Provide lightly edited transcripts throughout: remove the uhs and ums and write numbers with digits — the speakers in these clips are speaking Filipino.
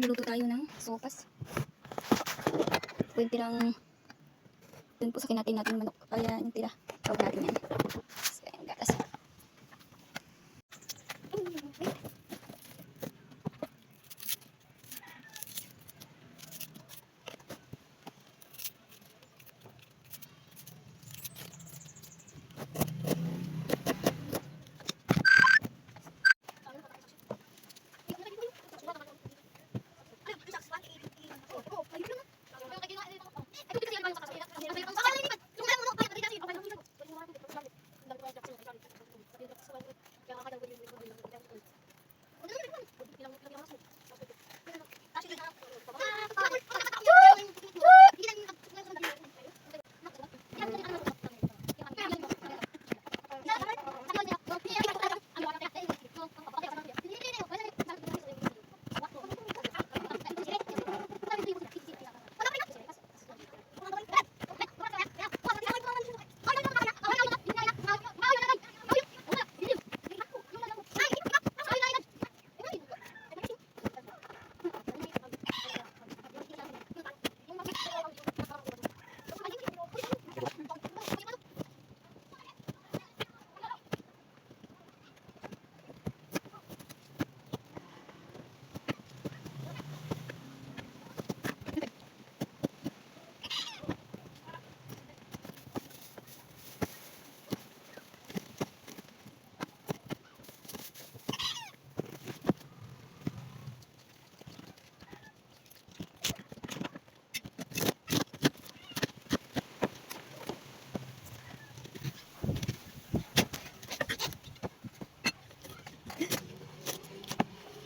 Magluluto tayo ng sopas. Pwede lang dun po sa kinatin natin manok. Kaya yung tira, tawag natin yan. So, ayan, gatas.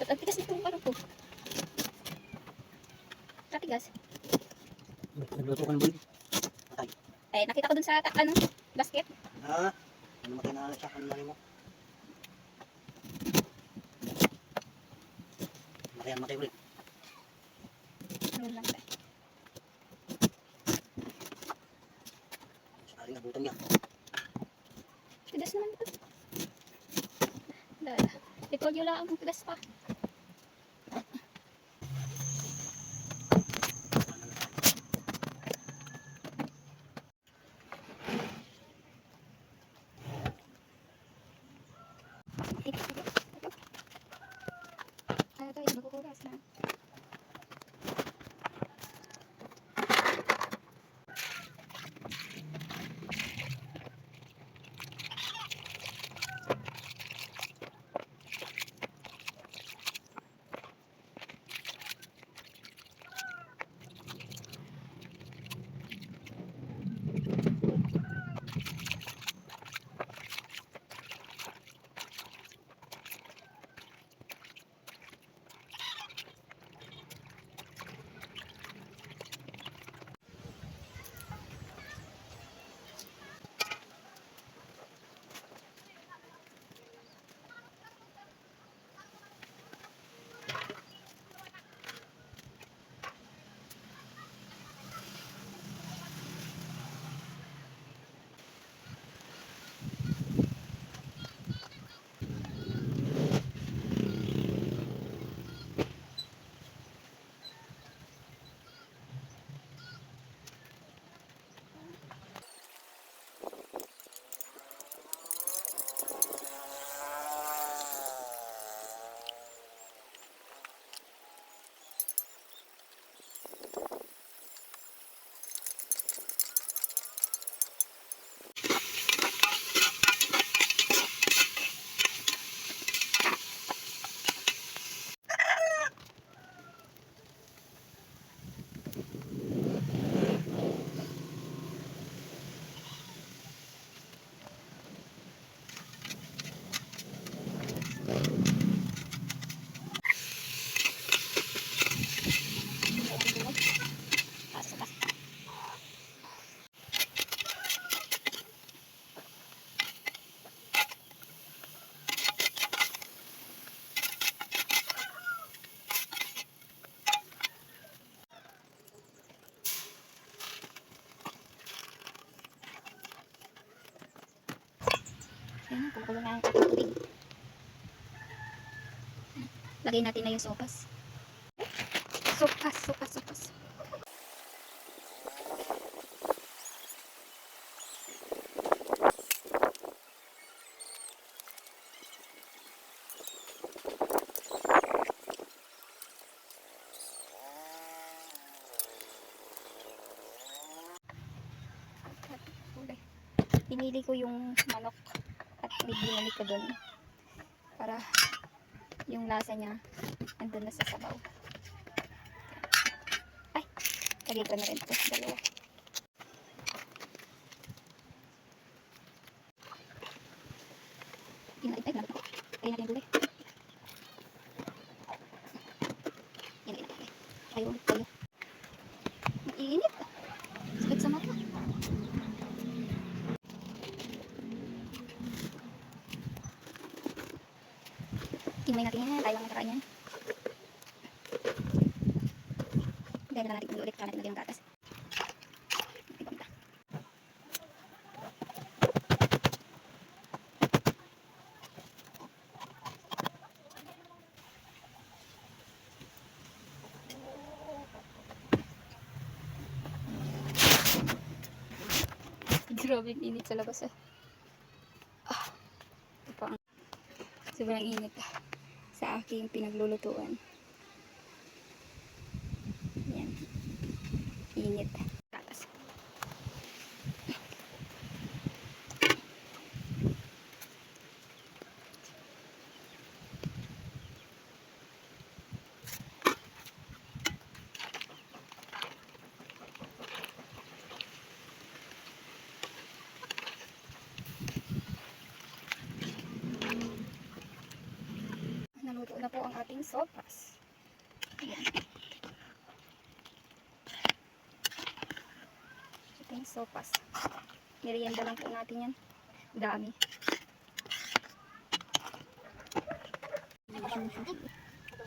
Ang tigas nitong parang po. Katigas. Nagluto ka ng bulig. Patay. Eh, nakita ko dun sa basket. Namatay na siya. Ano mo? Matay ulit. Ano lang ba? Sakaling nabutan niya. Tigas naman ito. Dala. Ito yung lang ang tigas pa. Ano tayo, magkukulas na. Ayan, kumukulo na ang ating tubig. Lagay natin na yung sopas. Sopas, sopas, sopas. Pinili ko yung manok at medyo ko doon para yung lasa niya andun na sa sabaw. Ay, lagay ko na rin ito, dalawa. Ay, natin ko. Kaya natin gulay. Yan, yan, yan. Ayaw, ayaw. Mainit. Sakit sa mata. Tingnan natin yan. Tayo lang nakaraan yan. Dahil na natin kung ulit. Kaya natin lagyan ng gatas. Ipamita. Grabe ang init sa labas eh. Ito pa ang sobrang init sa aking pinaglulutuan. Yan. Init. Tatas. Naluto na po ang ating sopas. Ayan. Ito yung sopas. Merienda lang po natin yan. Dami.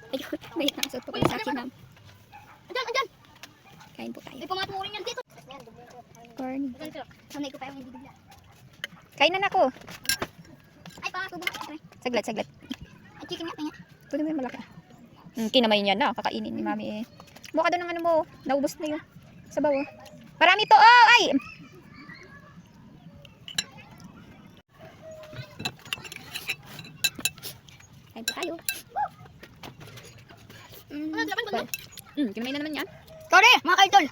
Ayun, may nasot po kayo sa akin, ma'am. Andyan! Kain po tayo. May pamaturin yan dito. Corn. Sanay ko pa yung hindi bigla. Kain na ako. Ay, pangatubo na. Saglit, saglit. Ay, chicken nga, tingnan. Pwede mo yung malaki. Kinamay niya na. Kakainin ni mami eh. Buka doon ng ano mo. Naubos na yun. Sabaw. Marami to. Oh, ay! Kain po tayo. Laban ko na. Kinamay na naman yan. Sorry, mga kaidol.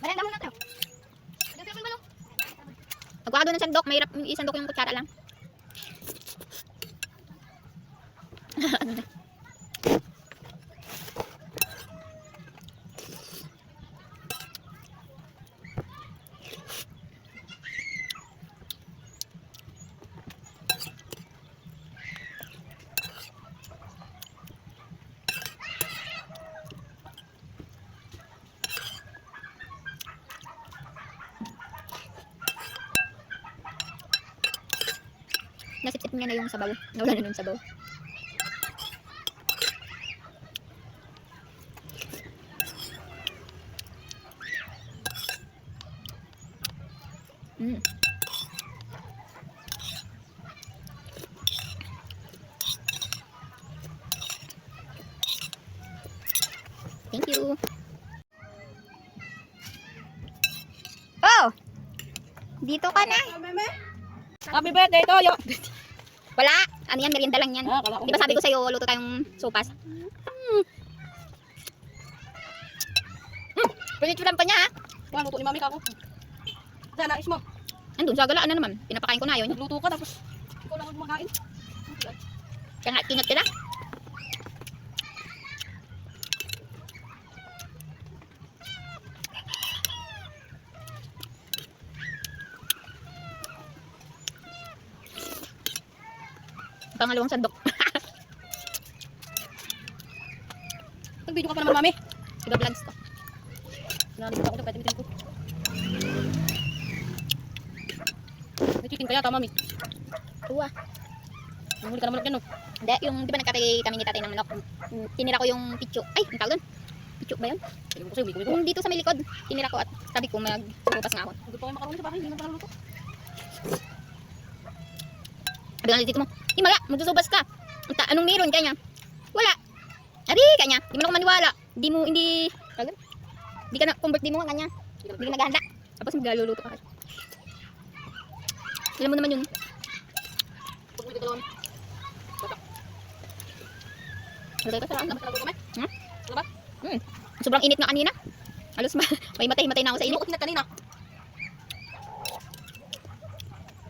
Marenda muna tayo. Magwaka doon ng sandok. Mahirap yung isandok yung kutsara lang. Nasip-sip niya na yung sabaw. Nawala na yung sabaw. Thank you. Oh! Dito ka na. Happy birthday, Toyo! Wala. Ano yan? Merienda lang yan. Ah, kala ko. Di ba sabi ko sa'yo, luto tayong sopas? Pinitulan pa niya ha. Wala, luto ni mami ka ako. Saan nais mo? Andun sa galaan na naman. Pinapakain ko na yun. Nagluto ka tapos ikaw lang ang kumakain. Kaya nga, kinat ka na. Pangalawang sandok. Nag-video ka pa naman, mami. Iba vlogs ko. Nalibot ako dyan, kahit mitin ko. May chicken kaya, tama, mami. Tuwa. Nanghuli ka naman dyan, no? Hindi, yung di ba nagkatay kami ni tatay ng manok. Tinira ko yung picho. Ay, ang tawag doon. Picho ba yun? Sabi ko sa'yo, may kumiko. Yung dito sa may likod. Tinira ko at Sabi ko, magsupas nga ako. Hindi pa kayo makaroni sa bahay, hindi na pala luto. Sabi nga dito mo, Maya, magsusupas ka. Anong meron kanya? Wala. Ari, kanya. Di mo na ako maniwala. Hindi ka na, convert di mo nga kanya. Hindi ka naghahanda. Tapos magluluto ka. Alam mo naman yun. Pag may dalawang. Lagay pa sa lang. Dapat talaga kami. Diba? Sobrang init nga kanina. Halos may matay na ako sa Hindi init. ko kinat kanina.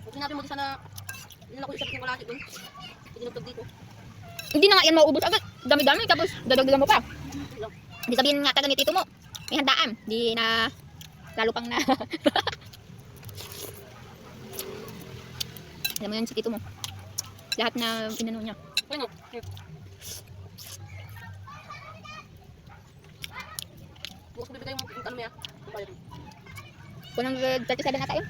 Huwag natin mo sana yun ako isapit ng kalahit dun. Dinagdag dito. Hindi na nga yan mauubos agad. Dami-dami. Tapos dadagdagan mo pa. Hindi sabihin nga taga ni tito mo. May handaan. Di na lalo pang na. Alam mo yun si tito mo. Lahat na pinano niya. Ayun o. Bukas ko bibigay yung ano mo yan. Ang bayad mo. 137 na tayo.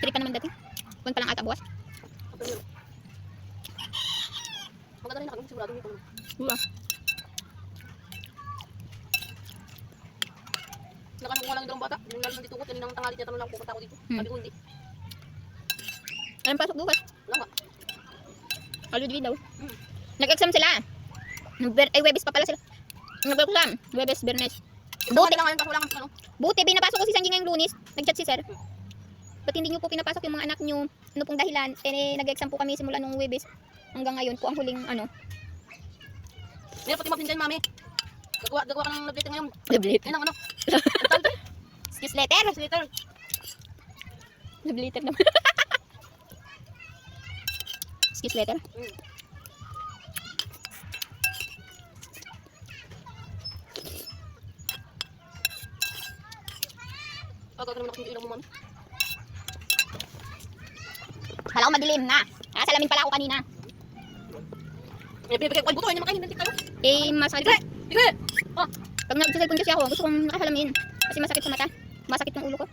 3 pa naman dati. 1 pa lang ata bukas. Ang bayad mo. Maganda rin ako. Sigurado nito. Nakasama ko lang yung dalawang bata. Yung lalo nandito ko. Kaninang tanghali niya tanong lang pupunta ako dito. Sabi ko hindi. Anong pasok bukas? Wala nga. Already daw. Nag-exam sila. Webes pa pala sila. Nag-exam. Webes, Bernes. Buti lang ngayon kasi wala kang ano. Buti, pinapasok ko si Sanji ngayong Lunes. Nag-chat si sir. Ba't hindi nyo po pinapasok yung mga anak nyo? Ano pong dahilan? Nag-exam po kami simula nung Webes. Hanggang ngayon po ang huling ano. Meron pati mapin dyan, mami. Gagawa ka ng love letter ngayon. Love letter. Ayun ang ano. Excuse letter. Love letter. Love letter naman. Excuse letter. Gagawin naman ako yung ilaw mo, mami. Kala ko madilim na. Salamin pala ako kanina. May binibigay ko. Ay, buto. Hindi makainin. Nantik tayo. Masakit. Bigay! Pag nag-cellphone kasi ako, gusto kong nakasalamin. Kasi masakit sa mata. Masakit yung ulo ko.